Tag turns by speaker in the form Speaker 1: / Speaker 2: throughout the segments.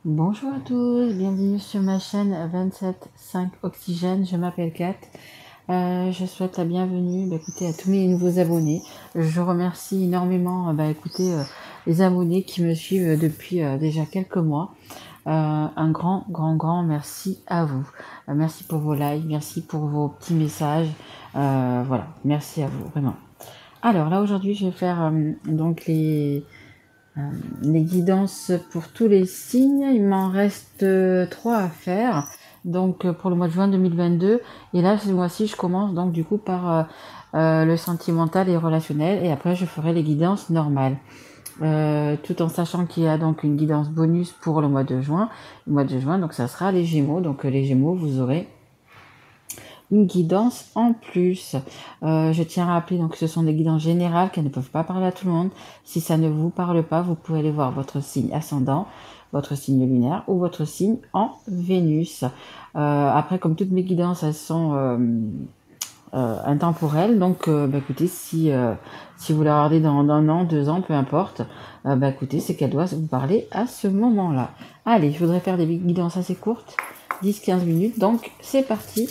Speaker 1: Bonjour à tous, bienvenue sur ma chaîne 27.5 Oxygène, je m'appelle Kat. Je souhaite la bienvenue écoutez, à tous mes nouveaux abonnés. Je remercie énormément les abonnés qui me suivent depuis déjà quelques mois. Un grand merci à vous. Merci pour vos likes, merci pour vos petits messages. Voilà, merci à vous, vraiment. Alors là aujourd'hui je vais faire donc les guidances pour tous les signes. Il m'en reste 3 à faire. Donc pour le mois de juin 2022. Et là, ce mois-ci, je commence donc du coup par le sentimental et relationnel. Et après, je ferai les guidances normales. Tout en sachant qu'il y a donc une guidance bonus pour le mois de juin. Le mois de juin, donc ça sera les Gémeaux. Donc les Gémeaux, vous aurez une guidance en plus. Je tiens à rappeler donc que ce sont des guidances générales qui ne peuvent pas parler à tout le monde. Si ça ne vous parle pas, vous pouvez aller voir votre signe ascendant, votre signe lunaire ou votre signe en Vénus. Après, comme toutes mes guidances, elles sont intemporelles. Donc, écoutez, si vous la regardez dans 1 an, 2 ans, peu importe, écoutez, c'est qu'elle doit vous parler à ce moment-là. Allez, je voudrais faire des guidances assez courtes, 10-15 minutes. Donc, c'est parti.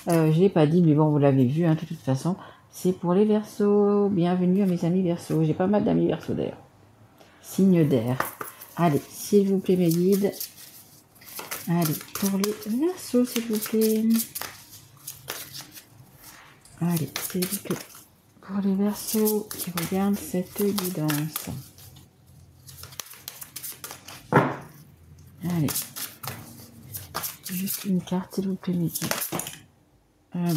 Speaker 1: Je l'ai pas dit, mais bon, vous l'avez vu, hein, de toute façon. C'est pour les Verseaux. Bienvenue à mes amis Verseaux. J'ai pas mal d'amis Verseaux d'ailleurs. Signe d'air. Allez, s'il vous plaît, mes guides. Allez, pour les Verseaux, s'il vous plaît. Allez, s'il vous plaît. Pour les Verseaux qui regardent cette guidance. Allez. Juste une carte, s'il vous plaît, mes guides.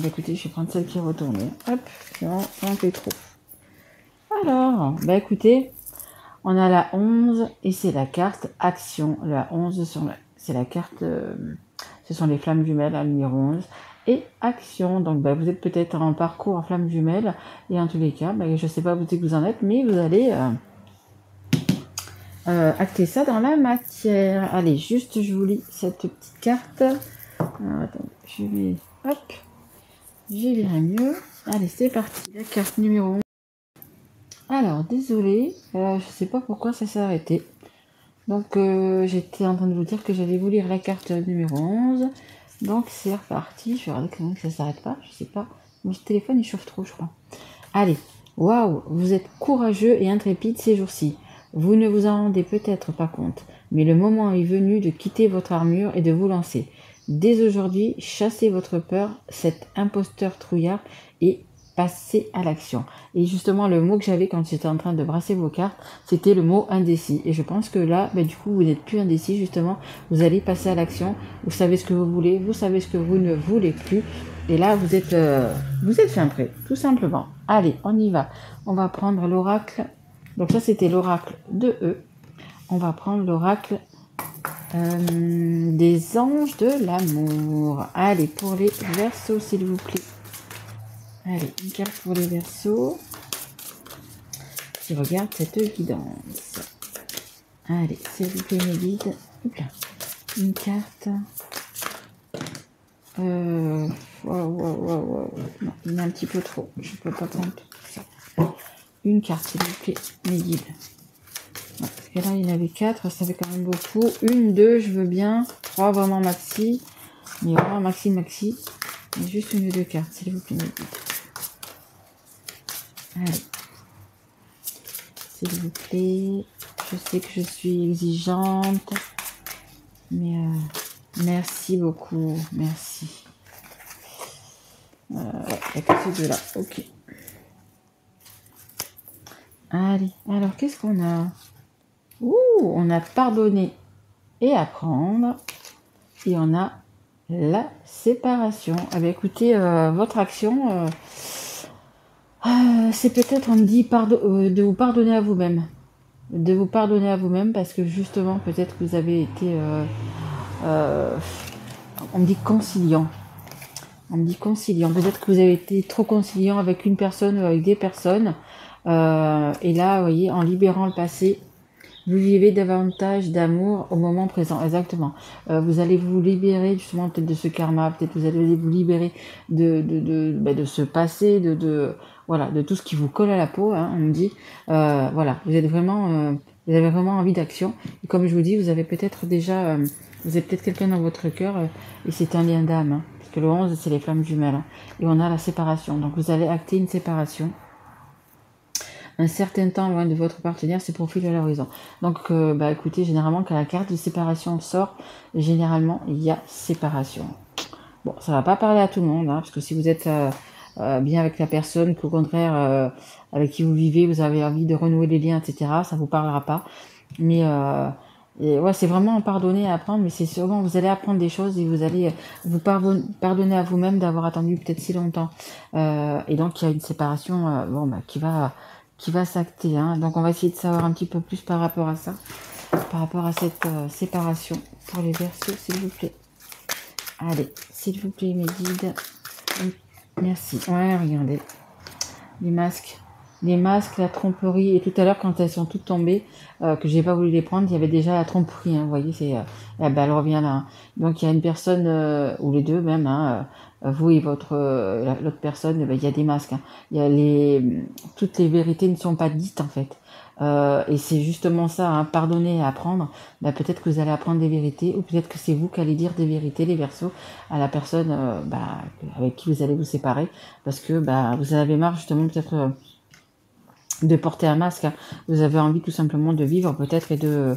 Speaker 1: Écoutez, je vais prendre celle qui est retournée. Hop, non, on fait trop. Alors, écoutez, on a la 11 et c'est la carte action. La 11, c'est la carte, ce sont les flammes jumelles, la numéro 11. Et action, donc vous êtes peut-être en parcours en flammes jumelles. Et en tous les cas, je ne sais pas où vous en êtes, mais vous allez acter ça dans la matière. Allez, juste je vous lis cette petite carte. Alors, attends, j'y verrai mieux. Allez, c'est parti. La carte numéro 11. Alors, désolé, je sais pas pourquoi ça s'est arrêté. Donc, j'étais en train de vous dire que j'allais vous lire la carte numéro 11. Donc, c'est reparti. Je vais regarder comment ça s'arrête pas. Je sais pas. Mon téléphone, il chauffe trop, je crois. Allez. Waouh, vous êtes courageux et intrépide ces jours-ci. Vous ne vous en rendez peut-être pas compte, mais le moment est venu de quitter votre armure et de vous lancer. Dès aujourd'hui, chassez votre peur, cet imposteur trouillard, et passez à l'action. Et justement, le mot que j'avais quand j'étais en train de brasser vos cartes, c'était le mot indécis. Et je pense que là, du coup, vous n'êtes plus indécis, justement. Vous allez passer à l'action. Vous savez ce que vous voulez, vous savez ce que vous ne voulez plus. Et là, vous êtes fin prêt, tout simplement. Allez, on y va. On va prendre l'oracle. Donc ça, c'était l'oracle de E. On va prendre l'oracle des anges de l'amour. Allez, pour les Verseaux, s'il vous plaît. Allez, une carte pour les Verseaux. Qui regarde cette guidance. Allez, s'il vous plaît, mes guides. Hop là. Une carte. Non, il y en a un petit peu trop. Je ne peux pas prendre tout ça. Une carte, s'il vous plaît, mes guides. Parce que là, il y en avait 4, ça fait quand même beaucoup. 1, 2, je veux bien. 3, vraiment maxi. Mais vraiment maxi. Et juste 1 ou 2 cartes, s'il vous plaît, mes guides. Allez. S'il vous plaît. Je sais que je suis exigeante. Mais merci beaucoup. Merci. Il n'y a que ces deux-là. Ok. Allez. Alors, qu'est-ce qu'on a? On a pardonné et apprendre. Et on a la séparation. Écoutez, votre action, c'est peut-être, on me dit, de vous pardonner à vous-même. De vous pardonner à vous-même parce que justement, peut-être que vous avez été, on me dit conciliant. Peut-être que vous avez été trop conciliant avec une personne ou avec des personnes. Et là, vous voyez, en libérant le passé, vous vivez davantage d'amour au moment présent. Exactement. Vous allez vous libérer justement peut-être de ce karma, peut-être vous allez vous libérer de ce passé, de tout ce qui vous colle à la peau, hein, on me dit. Voilà, vous êtes vraiment Vous avez vraiment envie d'action. Et comme je vous dis, vous avez peut-être déjà, vous avez peut-être quelqu'un dans votre cœur, et c'est un lien d'âme. Hein, parce que le 11, c'est les flammes jumelles. Hein, et on a la séparation. Donc vous allez acter une séparation. Un certain temps loin de votre partenaire se profile à l'horizon. Donc, écoutez, généralement, quand la carte de séparation sort, généralement, il y a séparation. Bon, ça va pas parler à tout le monde, hein, parce que si vous êtes bien avec la personne, qu'au contraire, avec qui vous vivez, vous avez envie de renouer les liens, etc., ça vous parlera pas. Mais ouais, c'est vraiment pardonner et apprendre, mais c'est sûrement, vous allez apprendre des choses et vous allez vous pardonner à vous-même d'avoir attendu peut-être si longtemps. Et donc, il y a une séparation qui va s'acter. Hein. Donc, on va essayer de savoir un petit peu plus par rapport à ça, par rapport à cette séparation pour les Verseaux, s'il vous plaît. Allez, s'il vous plaît, mes guides. Merci. Ouais, regardez. Les masques, la tromperie. Et tout à l'heure, quand elles sont toutes tombées, que j'ai pas voulu les prendre, il y avait déjà la tromperie. Hein, vous voyez, c'est, elle revient là. Hein. Donc, il y a une personne, ou les deux même, hein, vous et votre l'autre personne, il y a des masques. Hein. Il y a toutes les vérités ne sont pas dites en fait. Et c'est justement ça, hein, pardonner et apprendre. Peut-être que vous allez apprendre des vérités, ou peut-être que c'est vous qui allez dire des vérités, les Verseaux, à la personne avec qui vous allez vous séparer, parce que vous en avez marre justement peut-être de porter un masque. Hein. Vous avez envie tout simplement de vivre peut-être et de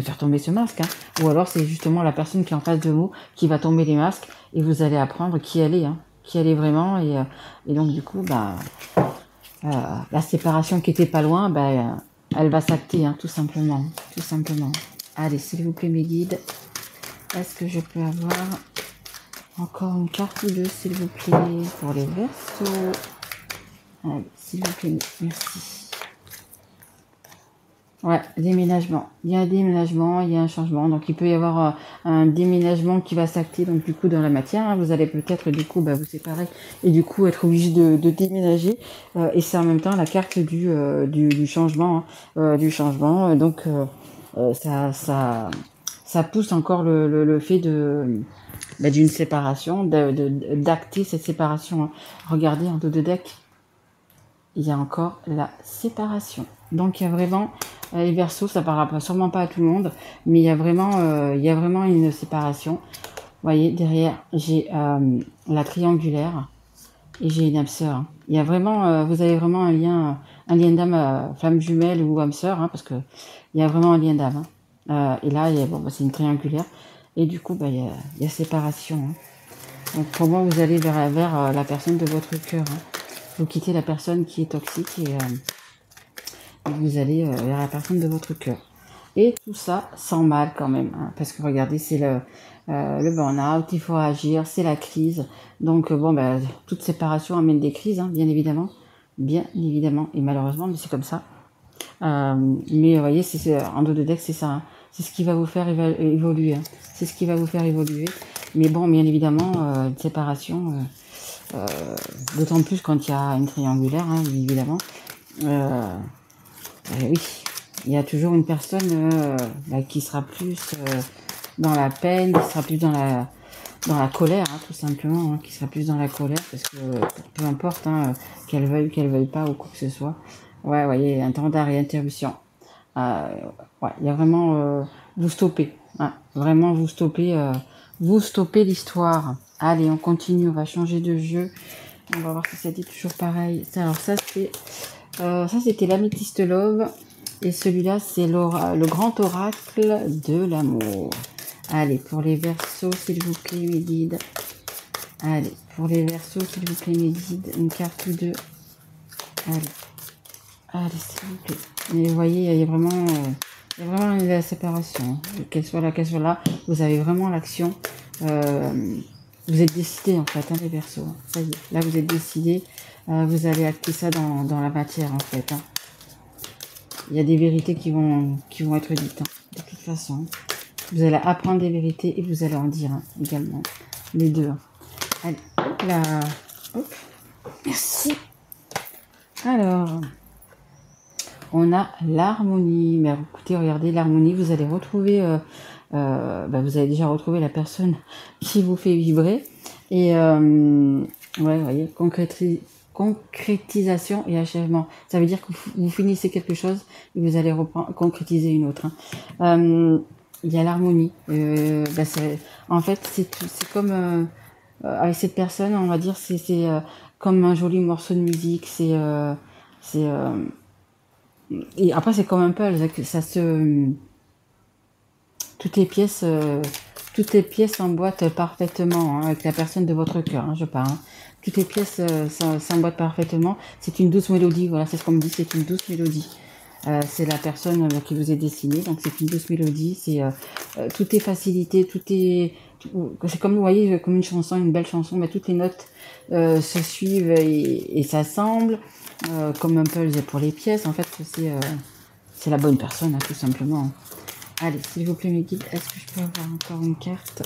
Speaker 1: faire tomber ce masque. Hein. Ou alors c'est justement la personne qui est en face de vous qui va tomber les masques et vous allez apprendre qui elle est, hein, qui elle est vraiment. Et donc du coup, la séparation qui était pas loin, elle va s'acter, hein, tout simplement. Tout simplement. Allez, s'il vous plaît, mes guides, est-ce que je peux avoir encore une carte ou deux, s'il vous plaît, pour les Verseaux? Allez, s'il vous plaît, merci. Ouais, déménagement. Il y a un déménagement, il y a un changement. Donc, il peut y avoir un déménagement qui va s'acter. Donc, du coup, dans la matière, hein, vous allez peut-être, du coup, vous séparer et du coup, être obligé de déménager. Et c'est en même temps la carte du changement. Hein, du changement. Donc, ça pousse encore le fait d'une séparation, d'acter cette séparation. Hein. Regardez, en dos de deck, il y a encore la séparation. Donc, il y a vraiment... les Verseaux, ça parlera sûrement pas à tout le monde, mais il y a vraiment une séparation. Vous voyez, derrière, j'ai la triangulaire et j'ai une âme sœur. Il y a vraiment, vous avez vraiment un lien d'âme, flamme jumelle ou âme sœur, hein, parce que il y a vraiment un lien d'âme. Hein. Et là, c'est une triangulaire. Et du coup, il y a séparation. Hein. Donc, pour moi, vous allez vers la personne de votre cœur. Hein. Vous quittez la personne qui est toxique et vous allez vers la personne de votre cœur. Et tout ça sans mal quand même. Hein, parce que regardez, c'est le burn-out, il faut agir, c'est la crise. Donc toute séparation amène des crises, hein, bien évidemment. Bien évidemment. Et malheureusement, mais c'est comme ça. Mais vous voyez, en dos de deck, c'est ça. Hein. C'est ce qui va vous faire évoluer. Hein. C'est ce qui va vous faire évoluer. Mais bon, bien évidemment, une séparation, d'autant plus quand il y a une triangulaire, hein, évidemment. Oui, il y a toujours une personne qui sera plus dans la peine, qui sera plus dans la colère, hein, tout simplement, hein, qui sera plus dans la colère, parce que peu importe, hein, qu'elle veuille pas ou quoi que ce soit. Ouais, vous voyez, un temps d'arrêt, interruption. Ouais, il y a vraiment vous stoppez, hein, vraiment vous stoppez l'histoire. Allez, on continue, on va changer de jeu. On va voir si ça dit toujours pareil. Alors ça c'était l'améthyste love. Et celui-là, c'est le grand oracle de l'amour. Allez, pour les Verseaux, s'il vous plaît, mes guides. Allez, pour les Verseaux, s'il vous plaît, mes guides. Une carte ou deux. Allez, s'il vous plaît. Mais vous voyez, il y a vraiment la séparation. Qu'elle soit là, vous avez vraiment l'action. Vous êtes décidés, en fait, hein, les Verseaux. Ça y est, là, vous êtes décidés. Vous allez acter ça dans la matière, en fait. Hein. Il y a des vérités qui vont être dites, hein, de toute façon. Vous allez apprendre des vérités et vous allez en dire, hein, également. Les deux. Hein. Allez, hop là. Hop. Merci. Alors, on a l'harmonie. Mais écoutez, regardez, l'harmonie, vous allez retrouver... vous avez déjà retrouvé la personne qui vous fait vibrer. Et, ouais, vous voyez, concrétisation et achèvement. Ça veut dire que vous finissez quelque chose et vous allez concrétiser une autre. Il y a l'harmonie. En fait, c'est comme avec cette personne, on va dire, c'est comme un joli morceau de musique. Et après, c'est comme un puzzle. Toutes les pièces s'emboîtent parfaitement avec la personne de votre cœur, je parle. Toutes les pièces s'emboîtent parfaitement. C'est une douce mélodie, voilà, c'est ce qu'on me dit, c'est une douce mélodie. C'est la personne qui vous est destinée, donc c'est une douce mélodie. Tout est facilité, c'est comme vous voyez, comme une chanson, une belle chanson, mais toutes les notes se suivent et s'assemblent, comme un puzzle pour les pièces. En fait, c'est la bonne personne, tout simplement. Allez, s'il vous plaît, mes guides, est-ce que je peux avoir encore une carte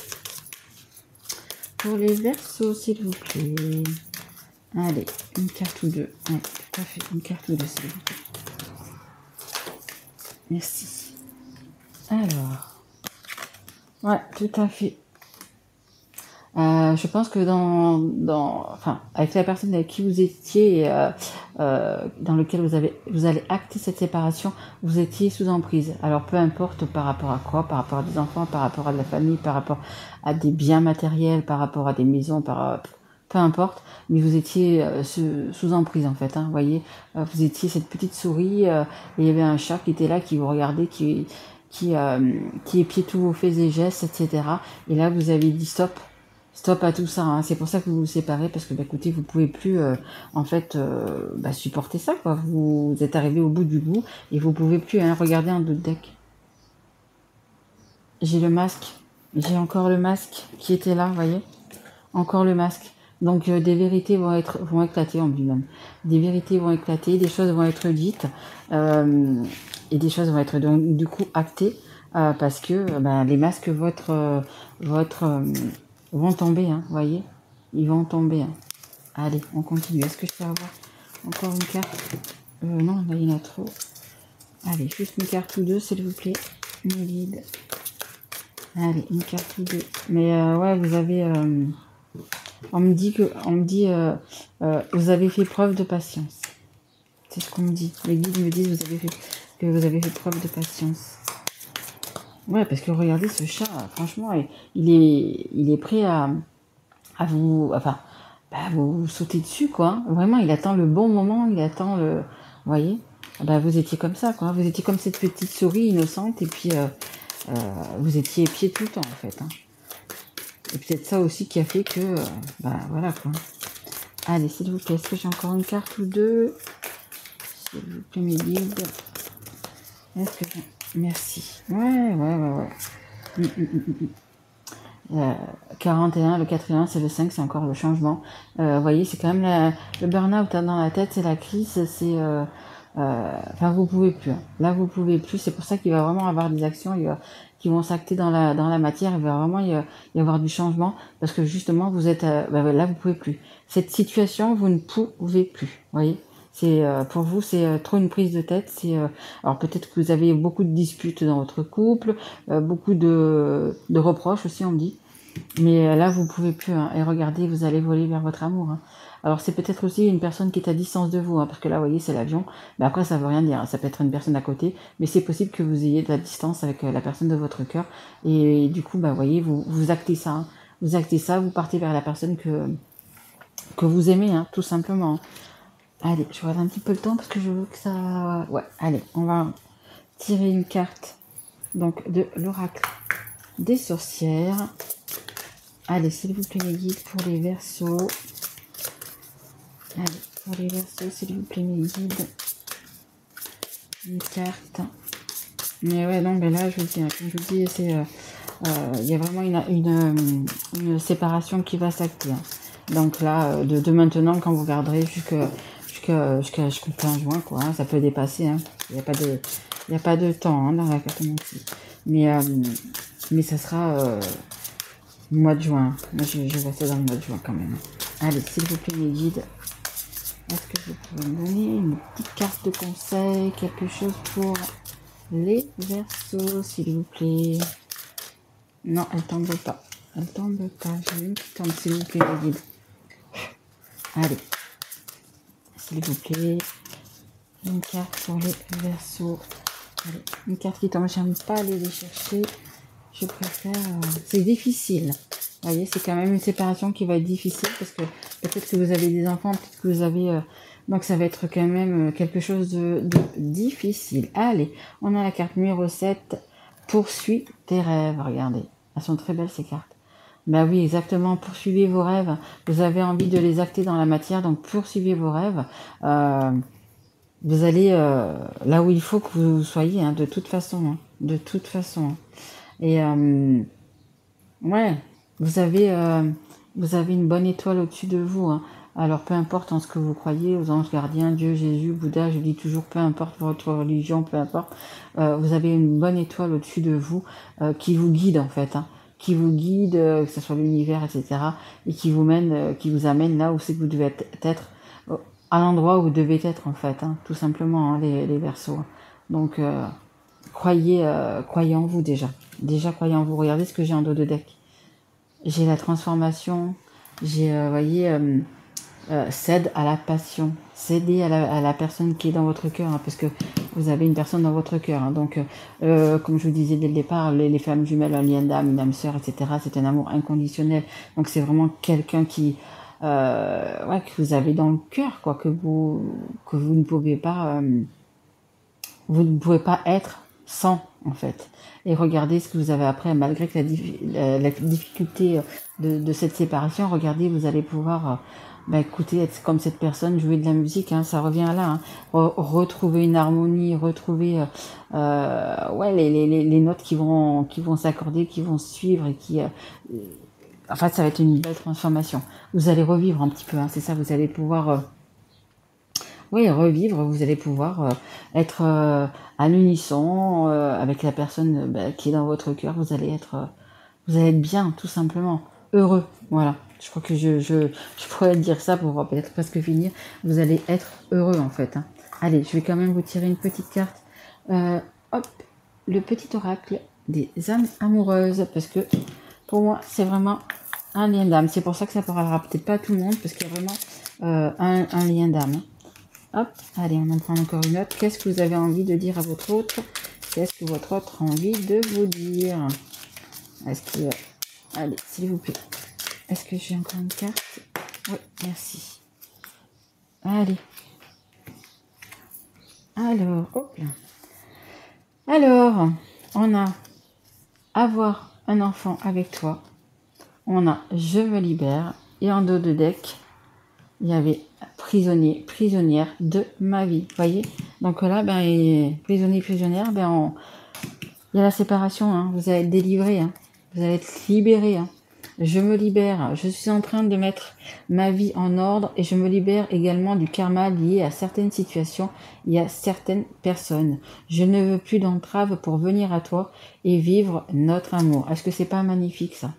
Speaker 1: pour les Verseaux, s'il vous plaît? Allez, une carte ou deux. Ouais, tout à fait, une carte ou deux, s'il vous plaît. Merci. Alors, ouais, tout à fait. Je pense que avec la personne avec qui vous étiez, dans lequel vous allez acter cette séparation, vous étiez sous emprise. Alors peu importe par rapport à quoi, par rapport à des enfants, par rapport à de la famille, par rapport à des biens matériels, par rapport à des maisons, peu importe, mais vous étiez sous emprise en fait. Vous voyez, vous étiez cette petite souris et il y avait un chat qui était là, qui vous regardait, qui épiait tous vos faits et gestes, etc. Et là, vous avez dit stop. Stop à tout ça, c'est pour ça que vous vous séparez, parce que écoutez, vous pouvez plus supporter ça, quoi. Vous êtes arrivé au bout du bout et vous pouvez plus regarder un autre deck. J'ai le masque, j'ai encore le masque qui était là, vous voyez, encore le masque. Donc des vérités vont éclater en lui-même. Des vérités vont éclater, des choses vont être dites et des choses vont être donc, du coup actées parce que les masques vont tomber, vous voyez, ils vont tomber. Allez, on continue. Est-ce que je peux avoir encore une carte? Non, là il y en a trop. Allez, juste une carte ou deux, s'il vous plaît. Mes guides. Allez, une carte ou deux. Mais ouais, vous avez... on me dit vous avez fait preuve de patience. C'est ce qu'on me dit. Les guides me disent que vous avez fait preuve de patience. Ouais, parce que regardez ce chat, franchement, il est prêt à vous... Enfin, vous sauter dessus, quoi. Vraiment, il attend le bon moment, il attend le... Vous voyez, vous étiez comme ça, quoi. Vous étiez comme cette petite souris innocente, et puis vous étiez épié tout le temps, en fait. Et peut-être ça aussi qui a fait que... voilà, quoi. Allez, s'il vous plaît, est-ce que j'ai encore une carte ou deux? S'il vous plaît, mes guides. Est-ce que j'ai... Merci. Ouais. 41, le 4 c'est le 5, c'est encore le changement. Vous voyez, c'est quand même le burn-out dans la tête, c'est la crise, c'est... vous pouvez plus. Là, vous pouvez plus. C'est pour ça qu'il va vraiment avoir des actions qui vont s'acter dans la matière. Il va vraiment y avoir du changement parce que justement, vous êtes... là, vous pouvez plus. Cette situation, vous ne pouvez plus. Vous voyez, pour vous, c'est trop une prise de tête. Alors peut-être que vous avez beaucoup de disputes dans votre couple, beaucoup de reproches aussi, on me dit. Mais là, vous pouvez plus. Et regardez, vous allez voler vers votre amour. Alors c'est peut-être aussi une personne qui est à distance de vous, parce que là, vous voyez, c'est l'avion. Mais après, ça veut rien dire. Ça peut être une personne à côté, mais c'est possible que vous ayez de la distance avec la personne de votre cœur. Et du coup, vous voyez, vous actez ça. Vous actez ça, vous partez vers la personne que vous aimez, tout simplement. Allez, je regarde un petit peu le temps parce que je veux que ça... Ouais, allez, on va tirer une carte donc de l'oracle des sorcières. Allez, s'il vous plaît, les guides pour les Verseaux. Allez, pour les Verseaux, s'il vous plaît, mes guides. Une carte. Mais ouais, non, mais là, je vous dis, comme je vous dis, il y a vraiment une séparation qui va s'acter. Donc là, de maintenant, quand vous garderez jusqu'à 15 juin, quoi, ça peut dépasser. Il n'y a pas de temps dans la carte non plus. Mais ça sera mois de juin. Moi, je vois ça dans le mois de juin quand même. Allez, s'il vous plaît, mes guides, est-ce que vous pouvez me donner une petite carte de conseil, quelque chose pour les Verseaux, s'il vous plaît? Non, elle tombe pas. Elle tombe pas. J'ai une qui tombe, s'il vous plaît, les guides. Allez. s'il vous plaît. Une carte pour les Verseaux. Allez, une carte qui tombe, j'aime pas aller les chercher. Je préfère... c'est difficile. Vous voyez, c'est quand même une séparation qui va être difficile parce que peut-être que vous avez des enfants, peut-être que vous avez... donc ça va être quand même quelque chose de difficile. Allez, on a la carte numéro 7. Poursuis tes rêves. Regardez, elles sont très belles ces cartes. Ben oui, exactement, poursuivez vos rêves. Vous avez envie de les acter dans la matière, donc poursuivez vos rêves. Vous allez là où il faut que vous soyez, hein, de toute façon. Hein, de toute façon. Hein. Et ouais, vous avez une bonne étoile au-dessus de vous. Hein. Alors peu importe en ce que vous croyez, aux anges gardiens, Dieu, Jésus, Bouddha, je dis toujours peu importe votre religion, peu importe, vous avez une bonne étoile au-dessus de vous qui vous guide en fait, hein, qui vous guide, que ce soit l'univers, etc., et qui vous mène, qui vous amène là où c'est que vous devez être, à l'endroit où vous devez être en fait, hein, tout simplement, hein, les Verseaux. Donc croyez en vous déjà croyez en vous. Regardez ce que j'ai en dos de deck. J'ai la transformation, j'ai, voyez, cède à la passion, cédez à la personne qui est dans votre cœur, hein, parce que vous avez une personne dans votre cœur. Hein, donc, comme je vous disais dès le départ, les femmes jumelles, un lien d'âme, une âme sœur, etc., c'est un amour inconditionnel. Donc, c'est vraiment quelqu'un qui, que vous avez dans le cœur, quoi, que vous ne pouvez pas, être sans, en fait. Et regardez ce que vous avez après, malgré que la difficulté de cette séparation, regardez, vous allez pouvoir, écoutez, être comme cette personne, jouer de la musique, hein, ça revient là, hein, retrouver une harmonie, retrouver les notes qui vont s'accorder, qui vont suivre et qui... en fait, ça va être une belle transformation. Vous allez revivre un petit peu, hein, c'est ça, vous allez pouvoir... revivre, vous allez pouvoir être à l'unisson avec la personne qui est dans votre cœur. Vous allez être bien, tout simplement, heureux. Voilà. Je crois que je pourrais dire ça pour peut-être presque finir. Vous allez être heureux en fait. Hein. Allez, je vais quand même vous tirer une petite carte. Hop, le petit oracle des âmes amoureuses, parce que pour moi c'est vraiment un lien d'âme. C'est pour ça que ça parlera peut-être pas à tout le monde, parce qu'il y a vraiment un lien d'âme. Hop, allez, on en prend encore une autre. Qu'est-ce que vous avez envie de dire à votre autre? Qu'est-ce que votre autre a envie de vous dire? Est-ce que... Allez, s'il vous plaît. Est-ce que j'ai encore une carte? Oui, merci. Allez. Alors, hop là. Alors, on a avoir un enfant avec toi. On a je me libère. Et en dos de deck, il y avait prisonnier, prisonnière de ma vie. Vous voyez? Donc là, prisonnier, prisonnière, il y a la séparation. Hein. Vous allez être délivré. Hein. Vous allez être libéré. Hein. Je me libère. Je suis en train de mettre ma vie en ordre et je me libère également du karma lié à certaines situations et à certaines personnes. Je ne veux plus d'entrave pour venir à toi et vivre notre amour. Est-ce que c'est pas magnifique ça?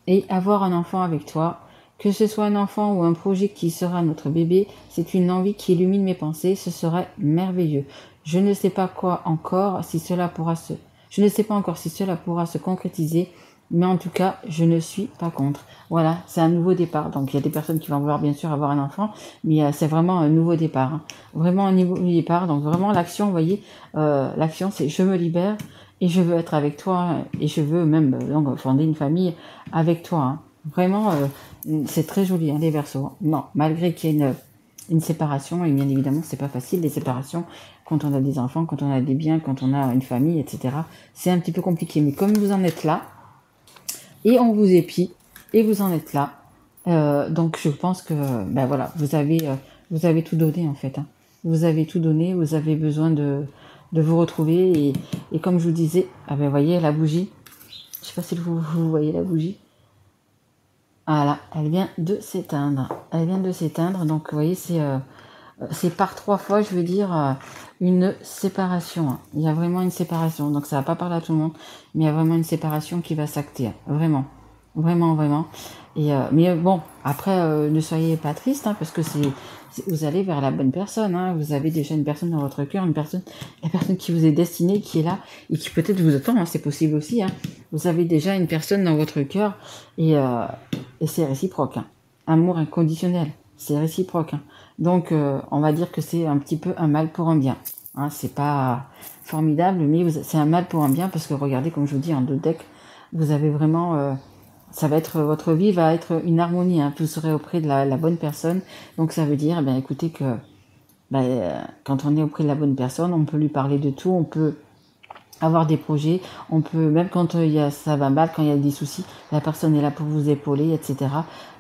Speaker 1: Et avoir un enfant avec toi, que ce soit un enfant ou un projet qui sera notre bébé, c'est une envie qui illumine mes pensées, ce serait merveilleux. Je ne sais pas encore si cela pourra se concrétiser, mais en tout cas, je ne suis pas contre. Voilà, c'est un nouveau départ. Donc, il y a des personnes qui vont vouloir bien sûr avoir un enfant, mais c'est vraiment un nouveau départ. Hein. Vraiment un nouveau départ. Donc, vraiment, l'action, vous voyez, l'action, c'est je me libère et je veux être avec toi et je veux même donc, fonder une famille avec toi. Hein. Vraiment, c'est très joli, hein, les Verseaux. Non, malgré qu'il y ait une séparation, et bien évidemment, c'est pas facile, les séparations, quand on a des enfants, quand on a des biens, quand on a une famille, etc. C'est un petit peu compliqué. Mais comme vous en êtes là, et on vous épie, et vous en êtes là, donc je pense que, voilà, vous avez tout donné, en fait. Hein. Vous avez tout donné, vous avez besoin de vous retrouver, et comme je vous disais, vous voyez la bougie, je sais pas si vous voyez la bougie, voilà, elle vient de s'éteindre. Donc vous voyez, c'est par 3 fois, je veux dire, une séparation. Hein. Il y a vraiment une séparation. Donc ça va pas parler à tout le monde, mais il y a vraiment une séparation qui va s'acter. Hein. Vraiment. Vraiment, vraiment. Et, mais bon, après, ne soyez pas triste, hein, parce que vous allez vers la bonne personne. Hein. Vous avez déjà une personne dans votre cœur, la personne qui vous est destinée, qui est là, et qui peut-être vous attend, hein, c'est possible aussi. Hein. Vous avez déjà une personne dans votre cœur, et c'est réciproque. Hein. Amour inconditionnel. c'est réciproque. Hein. Donc, on va dire que c'est un petit peu un mal pour un bien. Hein, c'est pas formidable, mais c'est un mal pour un bien parce que regardez, comme je vous dis, en 2 decks, vous avez vraiment... ça va être, votre vie va être une harmonie. Hein, vous serez auprès de la bonne personne. Donc, ça veut dire, eh bien, écoutez, que quand on est auprès de la bonne personne, on peut lui parler de tout, on peut avoir des projets, on peut, même quand ça va mal, quand il y a des soucis, la personne est là pour vous épauler, etc.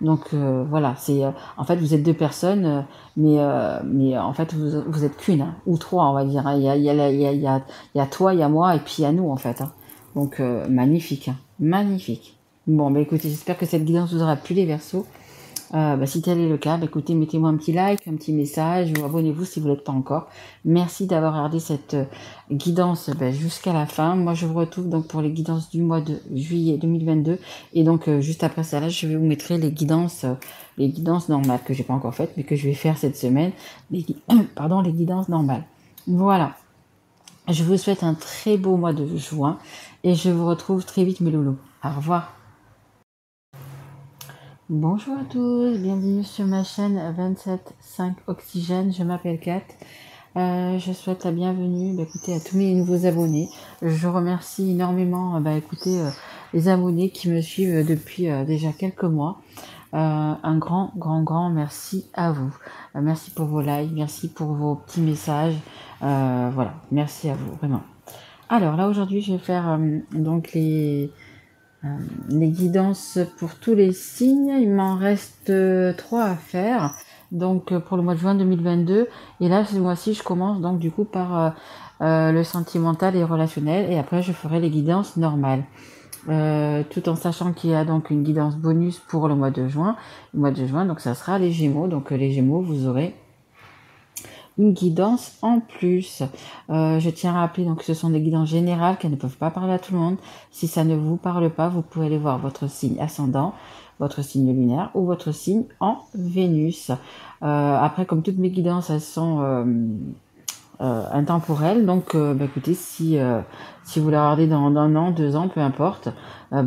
Speaker 1: Donc voilà, c'est en fait vous êtes 2 personnes, mais en fait vous êtes qu'une, hein, ou 3 on va dire. Hein. Il y a toi, il y a moi, et puis il y a nous en fait. Hein. Donc magnifique, hein, magnifique. Bon, écoutez, j'espère que cette guidance vous aura plu les Verseaux. Si tel est le cas, écoutez, mettez-moi un petit like, un petit message, ou abonnez-vous si vous ne l'êtes pas encore. Merci d'avoir regardé cette guidance jusqu'à la fin. Moi, je vous retrouve donc pour les guidances du mois de juillet 2022. Et donc, juste après ça, là, je vais vous mettre les guidances normales que j'ai pas encore faites, mais que je vais faire cette semaine. Les guidances normales. Voilà. Je vous souhaite un très beau mois de juin et je vous retrouve très vite, mes loulous. Au revoir. Bonjour à tous, bienvenue sur ma chaîne 27.5 Oxygène, je m'appelle Kat. Je souhaite la bienvenue écoutez, à tous mes nouveaux abonnés. Je remercie énormément les abonnés qui me suivent depuis déjà quelques mois. Un grand merci à vous. Merci pour vos likes, merci pour vos petits messages. Voilà, merci à vous, vraiment. Alors là aujourd'hui je vais faire donc les guidances pour tous les signes. Il m'en reste 3 à faire. Donc pour le mois de juin 2022. Et là ce mois-ci je commence donc du coup par le sentimental et relationnel. Et après je ferai les guidances normales. Tout en sachant qu'il y a donc une guidance bonus pour le mois de juin. Le mois de juin donc ça sera les Gémeaux. Donc les Gémeaux vous aurez une guidance en plus. Je tiens à rappeler donc que ce sont des guidances générales qui ne peuvent pas parler à tout le monde. Si ça ne vous parle pas, vous pouvez aller voir votre signe ascendant, votre signe lunaire ou votre signe en Vénus. Après, comme toutes mes guidances, elles sont intemporelles. Donc, écoutez, si vous la regardez dans 1 an, 2 ans, peu importe,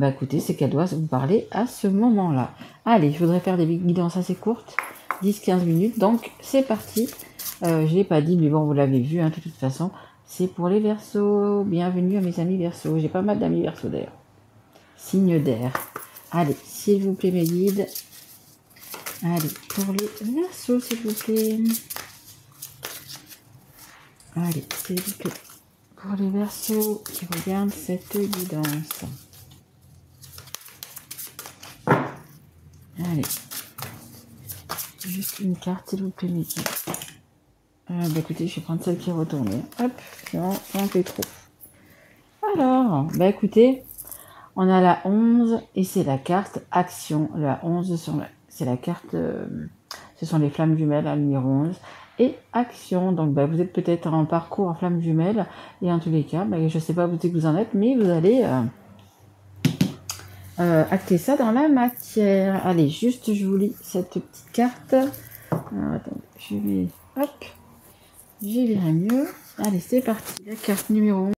Speaker 1: écoutez, c'est qu'elle doit vous parler à ce moment-là. Allez, je voudrais faire des guidances assez courtes, 10-15 minutes. Donc, c'est parti. Je l'ai pas dit, mais bon, vous l'avez vu, hein, de toute façon. C'est pour les Verseaux. Bienvenue à mes amis Verseaux. J'ai pas mal d'amis Verseaux d'ailleurs. Signe d'air. Allez, s'il vous plaît, mes guides. Allez, pour les Verseaux, s'il vous plaît. Allez, s'il vous plaît. Pour les Verseaux qui regardent cette guidance. Allez. Juste une carte, s'il vous plaît, mes guides. Écoutez, je vais prendre celle qui est retournée. Hop, sinon on fait trop. Alors, écoutez, on a la 11 et c'est la carte action. La 11, c'est la carte, ce sont les flammes jumelles, la numéro 11. Et action, donc vous êtes peut-être en parcours en flammes jumelles. Et en tous les cas, je ne sais pas où vous en êtes, mais vous allez acter ça dans la matière. Allez, juste je vous lis cette petite carte. Alors, attendez, je vais... Hop. J'y verrai mieux. Allez, c'est parti. La carte numéro 11.